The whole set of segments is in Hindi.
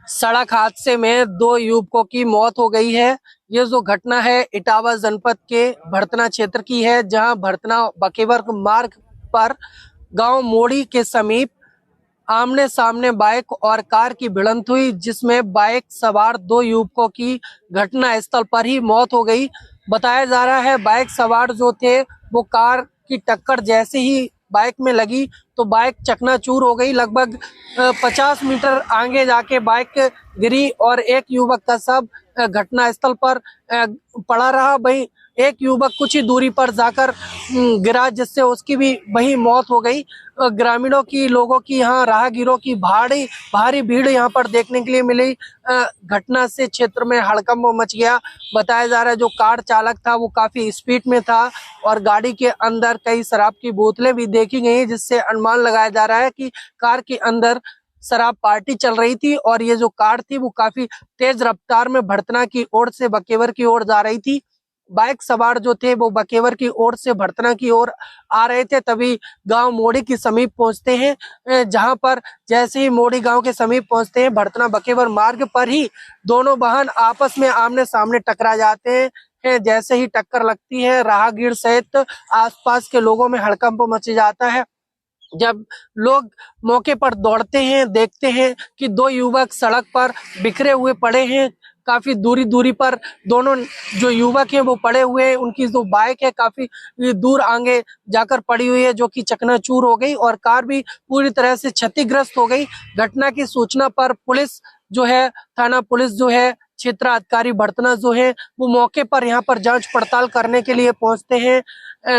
सड़क हादसे में 2 युवकों की मौत हो गई है। ये जो घटना है इटावा जनपद के भड़तना क्षेत्र की है, जहां भड़तना बकेवर मार्ग पर गांव मोड़ी के समीप आमने सामने बाइक और कार की भिड़ंत हुई, जिसमें बाइक सवार 2 युवकों की घटना स्थल पर ही मौत हो गई। बताया जा रहा है बाइक सवार जो थे वो कार की टक्कर जैसे ही बाइक में लगी तो बाइक चकनाचूर हो गई। लगभग 50 मीटर आगे जाके बाइक गिरी और एक युवक का शव घटना स्थल पर पड़ा रहा। वहीं एक युवक कुछ ही दूरी पर जाकर गिरा, जिससे उसकी भी वही मौत हो गई। ग्रामीणों की, लोगों की, यहाँ राहगीरों की भारी भीड़ यहाँ पर देखने के लिए मिली। घटना से क्षेत्र में हड़कंप मच गया। बताया जा रहा है जो कार चालक था वो काफी स्पीड में था और गाड़ी के अंदर कई शराब की बोतलें भी देखी गई, जिससे अनुमान लगाया जा रहा है कि कार के अंदर शराब पार्टी चल रही थी और ये जो कार थी वो काफी तेज रफ्तार में भड़तना की ओर से बकेवर की ओर जा रही थी। बाइक सवार जो थे वो बकेवर की ओर से भड़तना की ओर आ रहे थे। तभी गांव मोड़ी के समीप पहुंचते हैं, जहां पर जैसे ही मोड़ी गांव के समीप पहुंचते हैं भड़तना बकेवर मार्ग पर ही दोनों वाहन आपस में आमने सामने टकरा जाते हैं। जैसे ही टक्कर लगती है राहगीर सहित आसपास के लोगों में हड़कंप मच जाता है। जब लोग मौके पर दौड़ते हैं, देखते हैं कि 2 युवक सड़क पर बिखरे हुए पड़े हैं। काफी दूरी पर दोनों जो युवक हैं वो पड़े हुए हैं। उनकी जो बाइक है काफी दूर आगे जाकर पड़ी हुई है, जो कि चकनाचूर हो गई और कार भी पूरी तरह से क्षतिग्रस्त हो गई। घटना की सूचना पर पुलिस जो है, थाना पुलिस जो है, क्षेत्राधिकारी भड़तना जो है वो मौके पर यहाँ पर जांच पड़ताल करने के लिए पहुंचते हैं।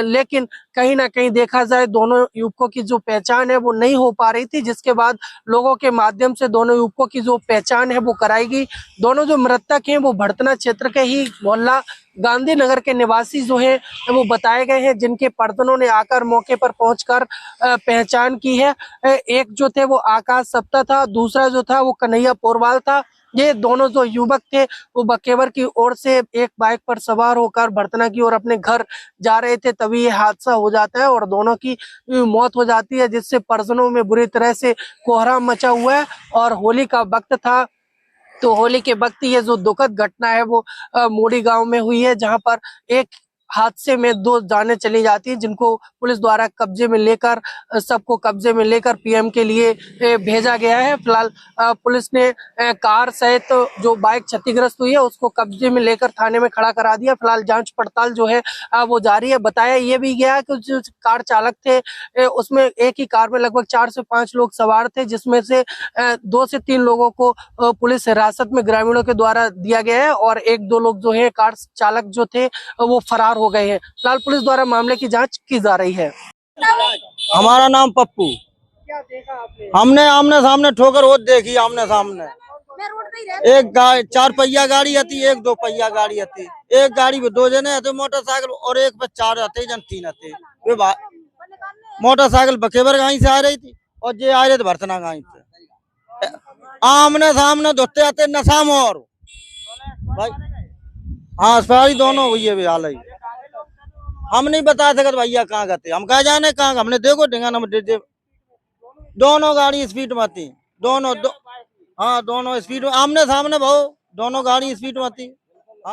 लेकिन कहीं ना कहीं देखा जाए दोनों युवकों की जो पहचान है वो नहीं हो पा रही थी, जिसके बाद लोगों के माध्यम से दोनों युवकों की जो पहचान है वो कराई गई। दोनों जो मृतक हैं वो भड़तना क्षेत्र के ही मोहल्ला गांधीनगर के निवासी जो है वो बताए गए हैं, जिनके परिजनों ने आकर मौके पर पहुंचकर पहचान की है। एक जो थे वो आकाश सप्ता था, दूसरा जो था वो कन्हैया पोरवाल था। ये दोनों जो युवक थे वो बकेवर की ओर से एक बाइक पर सवार होकर भड़तना की ओर अपने घर जा रहे थे, तभी ये हादसा हो जाता है और दोनों की मौत हो जाती है, जिससे परिजनों में बुरी तरह से कोहराम मचा हुआ है। और होली का वक्त था, तो होली के वक्त ये जो दुखद घटना है वो मोड़ी गांव में हुई है, जहां पर एक हादसे में 2 जानें चली जाती हैं, जिनको पुलिस द्वारा कब्जे में लेकर सबको कब्जे में लेकर पीएम के लिए भेजा गया है। फिलहाल पुलिस ने कार सहित जो बाइक क्षतिग्रस्त हुई है उसको कब्जे में लेकर थाने में खड़ा करा दिया। फिलहाल जांच पड़ताल जो है वो जारी है। बताया ये भी गया है कि जो कार चालक थे उसमें एक ही कार में लगभग 4 से 5 लोग सवार थे, जिसमें से 2 से 3 लोगों को पुलिस हिरासत में ग्रामीणों के द्वारा दिया गया है और 1-2 लोग जो है कार चालक जो थे वो फरार हो गए हैं। फिलहाल पुलिस द्वारा मामले की जांच की जा रही है। हमारा नाम पप्पू। क्या देखा आपने? हमने आमने सामने ठोकर वो देखी, आमने सामने एक 4 पहिया गाड़ी आती, एक 2 पहिया गाड़ी आती। एक गाड़ी पे 2 जने आते मोटरसाइकिल और एक पे 4 आते, जन 3 आते। वे मोटरसाइकिल बकेवर गांव से आ रही थी और ये आ रहे थे भड़तना गांव से। आमने सामने धोते आते नशा में और भाई हाँ सारी दोनों हुई है हाल ही। हम नहीं बता सकते भैया कहाँ गए, हम कहा जाने कहाँ। हमने देखो ढेंगा नंबर दोनों गाड़ी स्पीड में आती, दोनों हाँ दोनों स्पीड में आमने सामने भाव, दोनों गाड़ी स्पीड में आती।